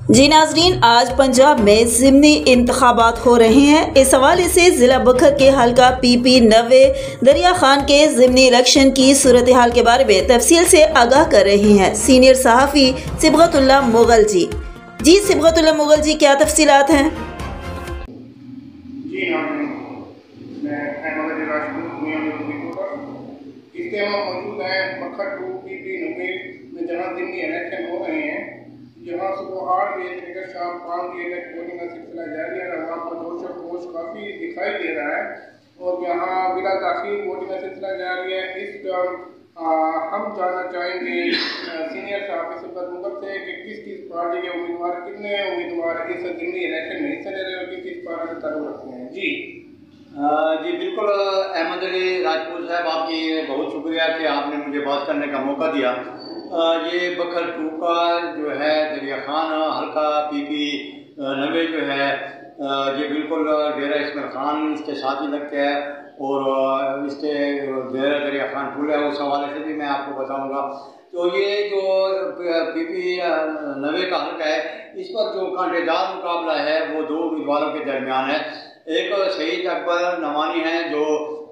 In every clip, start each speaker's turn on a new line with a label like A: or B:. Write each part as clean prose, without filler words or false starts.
A: जी नाजरीन, आज पंजाब में ज़िमनी इंतखाबात हो रहे हैं। इस हवाले से ज़िला बखर के हल्का PP 90 दरिया खान के ज़िमनी इलेक्शन की सूरत हाल के बारे में तफसील से आगाह कर रहे हैं सीनियर सहाफ़ी सिबगतुल्लाह मुगल जी। सिबगतुल्लाह मुगल जी, क्या तफसीलात हैं?
B: जी हाँ, मैं अहमद राजपूत इस टाइम मौजूद हैं बखर 2 PP 90 में, जहाँ ज़िमनी इलेक्शन हो रहे हैं। यहाँ सुबह 8 बजे से लेकर शाम 5 बजे तक वोटिंग का सिलसिला जारी है। वहाँ पर जोश और खरोश काफ़ी दिखाई दे रहा है और यहाँ बिला ताख़ीर वोटिंग का सिलसिला जारी है। इस दौरान हम जानना चाहेंगे सीनियर साहब सिबगत मुगल से कि किस पार्टी के उम्मीदवार, कितने उम्मीदवार इस ज़िमनी इलेक्शन में हिस्सा ले रहे हैं और किस पार्टी से ताल्लुक़ रखते हैं।
C: जी बिल्कुल अहमद अली राजपूत साहब, आपकी बहुत शुक्रिया कि आपने मुझे बात करने का मौका दिया। ये बखर 2 का जो है दरिया खान हल्का PP 90 जो है ये बिल्कुल डेरा इस्माइल खान इसके साथ ही लगता है और इसके डेरा दरिया खान पुल है, उस हवाले से भी मैं आपको बताऊंगा। तो ये जो PP 90 का हल्का है, इस पर जो कांटेदार मुकाबला है वो 2 उम्मीदवारों के दरमियान है। एक शहीद अकबर नवानी हैं जो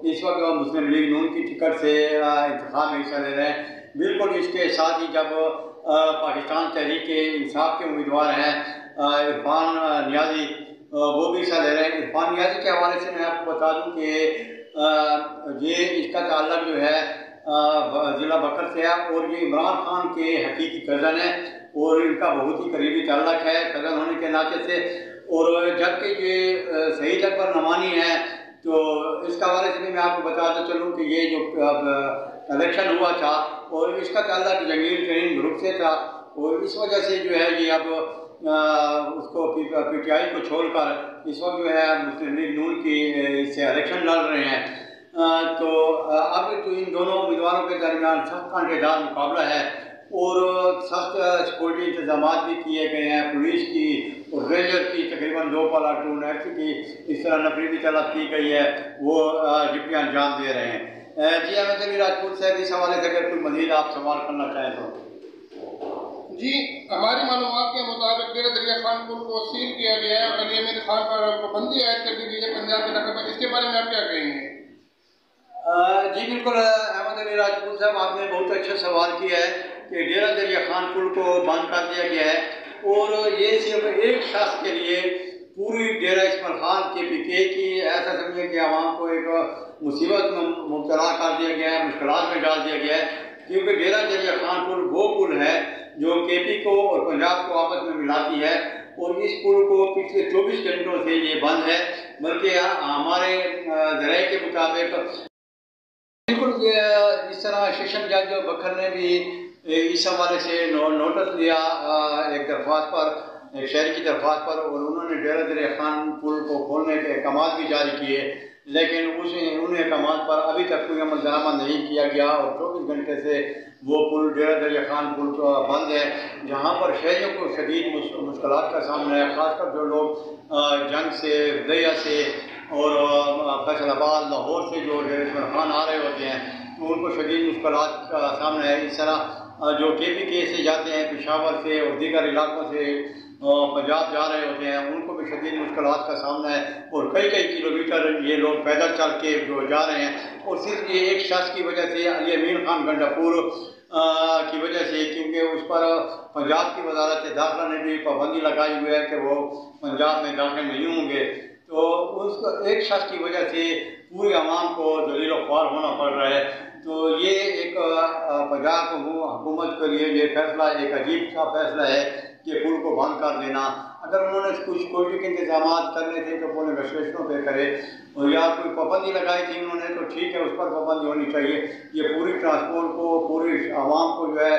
C: इस वक्त मुस्लिम लीग नून की टिकट से इंतखाब में हिस्सा ले रहे हैं। बिल्कुल इसके साथ ही जब पाकिस्तान तहरीक इंसाफ के उम्मीदवार हैं इरफान नियाज़ी, वो भी हिस्सा ले रहे हैं। इरफान नियाज़ी के हवाले से मैं आपको बता दूं कि ये इसका ताल्लुक जो है ज़िला बकर से है और ये इमरान खान के हकीकी कज़न है और इनका बहुत ही करीबी ताल्लुक है कज़न होने के नाते से। और जबकि ये शहीद अकबर नवानी है तो इसका हवाले से भी मैं आपको बताता चलूँ कि ये जो इलेक्शन हुआ था और इसका ताल्लुक जंगीर तरीन ग्रुप से था और इस वजह से जो है ये अब उसको PTI को छोड़कर इस वक्त जो है मुस्लिम लीग नून की इससे इलेक्शन लड़ रहे हैं। तो अब तो इन दोनों उम्मीदवारों के दरमियान सख्त कांटेदार मुकाबला है और सख्त सिक्योरिटी इंतजाम भी किए गए हैं। पुलिस की और रेंजर की तकरीबन 2 प्लाटून एफ की इस तरह नफरी भी तलब की गई है, वो ड्यूटी अंजाम दे रहे हैं। जी अहमद अली राजपूत साहब, इस हवाले से अगर कोई मज़ीद आप सवाल करना चाहें तो।
B: जी, हमारी मालूमात के मुताबिक डेरा दरिया खान पुल को सील किया गया है और अली अमीर खान पर पाबंदी आयद कर दी गई है पंजाब के इलाके में। इसके बारे में आप क्या कहेंगे?
C: जी बिल्कुल अहमद अली राजपूत साहब, आपने बहुत अच्छा सवाल किया है कि डेरा दरिया खान पुल को बंद कर दिया गया है और ये सिर्फ एक शख्स के लिए पूरी डेरा इस्माइल खान KPK की ऐसा समझे कि आवाम को एक मुसीबत में मुब्तला कर दिया गया है, मुश्किलात में डाल दिया गया है। क्योंकि डेरा दरिया खान पुल वो पुल है जो KP को और पंजाब को आपस में मिलाती है और इस पुल को पिछले 24 घंटों से ये बंद है। बल्कि हमारे ज़राए के मुताबिक बिल्कुल इस तरह सेशन जज बखर ने भी इस हवाले से नोटिस लिया एक दरख्वास्त पर, एक शहर की दरख्वास्त पर, और उन्होंने डेरा दरिया खान पुल को खोलने के अहकाम भी जारी किए, लेकिन उन अहकाम पर अभी तक कोई अमल दरामद नहीं किया गया और 24 घंटे से वो पुल डेरा दरिया खान पुल बंद है, जहाँ पर शहरियों को शदीद मुश्किलात का सामना है। ख़ासकर जो लोग जंग से, दया से और फैसलाबाद लाहौर से जो डेरा इस्माइल खान आ रहे होते हैं तो उनको शदीद मुश्किलात का सामना है। इस तरह जो KPK से जाते हैं पेशावर से और दीगर इलाकों से पंजाब जा रहे होते हैं उनको भी शदीद मुश्किलात का सामना है और कई किलोमीटर ये लोग पैदल चल के जो जा रहे हैं। और सिर्फ ये एक शख्स की वजह से, अली अमीर खान गंडापुर की वजह से, क्योंकि उस पर पंजाब की वजारत दाखिला ने भी पाबंदी लगाई हुई है कि वो पंजाब में दाखिल नहीं होंगे, तो उस एक शख्स की वजह से पूरी आवाम को जलील ख्वार होना पड़ रहा है। तो ये एक पंजाब हुकूमत के लिए ये फैसला एक अजीब सा फैसला है कि पुल को बंद कर देना। अगर उन्होंने कुछ सिक्योरिटी के इंतजाम करने थे तो पुलिस स्टेशनों पर करे और या कोई पाबंदी लगाई थी उन्होंने तो ठीक है, उस पर पाबंदी होनी चाहिए। ये पूरी ट्रांसपोर्ट को, पूरी आवाम को जो है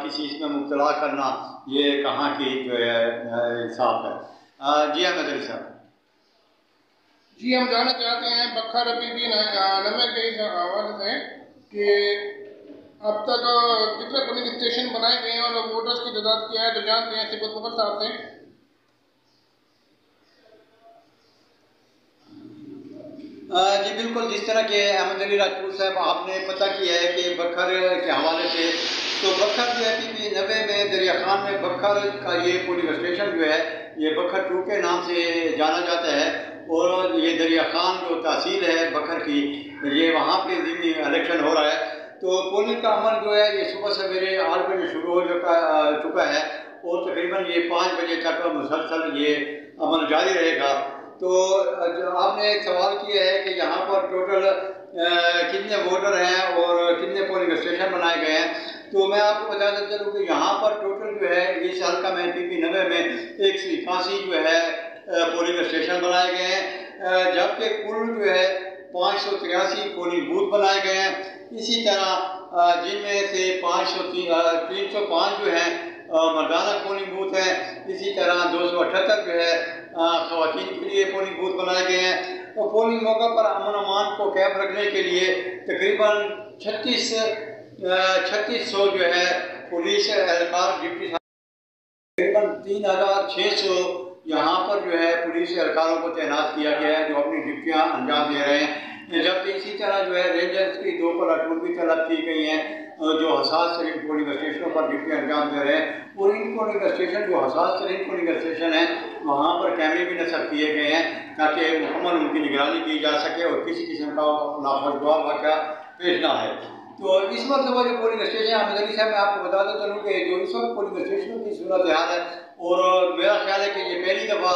C: किसी इसमें मुब्तला करना, ये कहाँ की जो है इंसाफ है। जी अहमद अली साहब।
B: जी, हम जानना चाहते हैं बखर PP 90 के इस हवाले से कि अब तक कितने पोलिंग स्टेशन बनाए गए हैं और वोटर्स की तादाद क्या है, तो जानते हैं सिबगत मुगल साहब से।
C: जी बिल्कुल, जिस तरह के अहमद अली राजपूत साहब आपने पता किया है कि बखर के हवाले से, तो बखर जो है PP 90 में दरिया دریا خان میں بکھر کا یہ پولنگ اسٹیشن جو ہے یہ بکھر 2 کے نام سے جانا جاتا ہے، اور یہ دریا خان جو تحصیل ہے بکھر کی، یہ وہاں پہ ضمنی الیکشن ہو رہا ہے۔ تو پولنگ کا عمل جو ہے یہ صبح سویرے 8 بجے شروع ہو چکا ہے، اور تقریباً یہ 5 بجے تک مسلسل یہ عمل جاری رہے گا۔ تو آپ نے سوال کیا ہے کہ یہاں پر ٹوٹل کتنے ووٹر ہیں اور کتنے پولنگ اسٹیشن بنائے گئے ہیں، تو میں آپ کو بتاتا چلوں کہ یہاں پر ٹوٹل جو ہے اس حلقہ میں PP 90 میں 181 جو ہے پولنگ اسٹیشن بنائے گئے ہیں، جبکہ کل جو ہے 583 پولنگ بوتھ بنائے گئے ہیں۔ اسی طرح جن میں سے 305 جو ہیں مردانہ پولنگ بوتھ ہیں، اسی طرح 278 جو ہے خواتین کے لیے پولنگ بوتھ بنائے گئے ہیں۔ اور پولنگ موقع پر امن امان کو قائم رکھنے کے لیے تقریباً 3600 جو ہے پولیس اہلکار ڈپٹی، تقریباً 3600 یہاں پر جو ہے پولیس اہلکاروں کو تعینات کیا گیا ہے جو اپنی ڈیوٹیاں انجام دے رہے ہیں، جبکہ اسی طرح جو ہے رینجرز کی 2 پلاٹون بھی طلب کی گئی ہیں جو حساس ترین پولنگ اسٹیشنوں پر ڈیوٹیاں انجام دے رہے ہیں، اور ان پولنگ اسٹیشن جو حساس ترین پولنگ اسٹیشن ہیں وہاں پر کیمرے بھی نصب کیے گئے ہیں تاکہ مکمل ان کی نگرانی کی جا سکے اور کسی قسم کا ناخوشگوار واقعہ پیش نہ آئے۔ تو اس وقت جو پولنگ اسٹیشن احمد علی صاحب میں آپ کو بتاتا چلوں کہ جو اس وقت پولنگ اسٹیشنوں کی صورتحال ہے، اور میرا خیال ہے کہ یہ پہلی دفعہ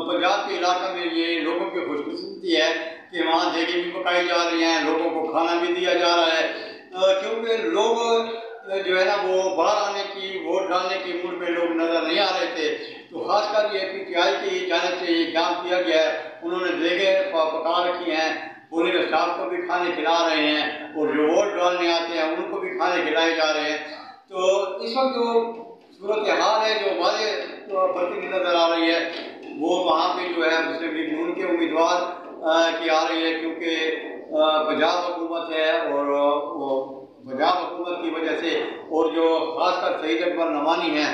C: پنجاب کے علاقہ میں یہ لوگوں کی خوش قسمتی ہے کہ وہاں دیگیں بھی پکائی جا رہی ہیں، لوگوں کو کھانا بھی دیا جا رہا ہے، کیونکہ لوگ جو ہے نا وہ باہر آنے کی ووٹ ڈالنے کی موڈ میں لوگ نظر نہیں آ رہے تھے۔ تو خاص کر یہ PTI کی جانب سے یہ کام کیا گیا ہے، انہوں نے دیگیں پکا رکھی ہیں، پولنگ اسٹاف کو بھی کھانے کھلا رہے ہیں، اور جو ووٹ ڈالنے آتے ہیں ان کو بھی کھانے کھلائے جا رہے ہیں۔ تو اس وقت جو صورتحال ہے جو واضح بڑھتی نظر آ رہی ہے وہ وہاں پہ جو ہے مسلم لیگ نون کے امیدوار کی آ رہی ہے، کیونکہ پنجاب حکومت ہے، اور وہ پنجاب حکومت کی وجہ سے، اور جو خاص کر سعید اکبر نعمانی ہیں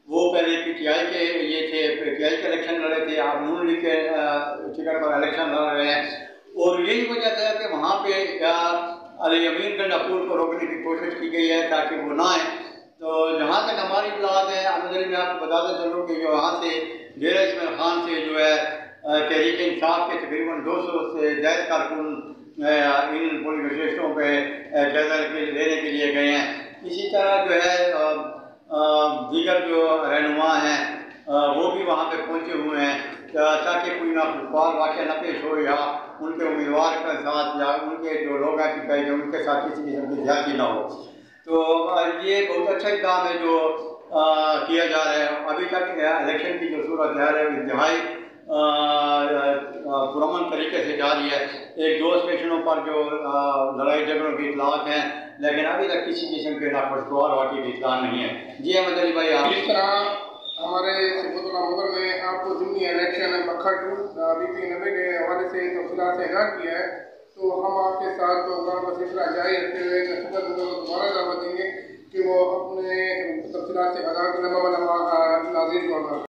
C: وہ پہلے PTI کے یہ تھے، PTI کے الیکشن لڑے تھے، آپ نون لیگ کے ٹکٹ پر الیکشن لڑ رہے ہیں، اور یہی وجہ ہے کہ وہاں پہ علی امین گنڈاپور کو روکنے کی کوشش کی گئی ہے تاکہ وہ نہ آئیں۔ تو جہاں تک ہماری اطلاعات ہے احمد علی میں آپ کو بتاتا چلوں کہ جو وہاں سے ڈیرہ اسماعیل خان سے جو ہے تحریک انصاف کے تقریباً 200 سے زائد کارکن ان پولنگ اسٹیشنوں پہ جائزہ لینے کے لیے گئے ہیں۔ اسی طرح جو ہے دیگر جو رہنما ہیں وہ بھی وہاں پہ پہنچے ہوئے ہیں تاکہ کوئی ناخوشگوار واقعہ نہ پیش ہو، یا ان کے امیدوار کے ساتھ یا ان کے جو لوگ ہیں PTI کے ان کے ساتھ کسی قسم کی زیادتی نہ ہو۔ تو یہ بہت اچھا اقدام ہے جو کیا جا رہا ہے۔ ابھی تک الیکشن کی جو صورتحال ہے انتہائی پرامن طریقے سے جاری ہے۔ 1-2 اسٹیشنوں پر جو لڑائی جھگڑوں کی اطلاعات ہیں، لیکن ابھی تک کسی قسم کے ناخوشگوار واقعے کی اطلاع نہیں ہے۔ جی احمد علی بھائی،
B: جس طرح ہمارے صفت اللہ مغر نے آپ کو ضمنی الیکشن بکھر 2 PP 90 کے حوالے سے تفصیلات سے آگاہ کیا ہے، تو ہم آپ کے ساتھ پروگرام کا سلسلہ جاری رکھتے ہوئے صفت اللہ کو دوبارہ دعوت دیں گے کہ وہ اپنے تفصیلات سے آگاہ نامہ ناظرین کو آگاہ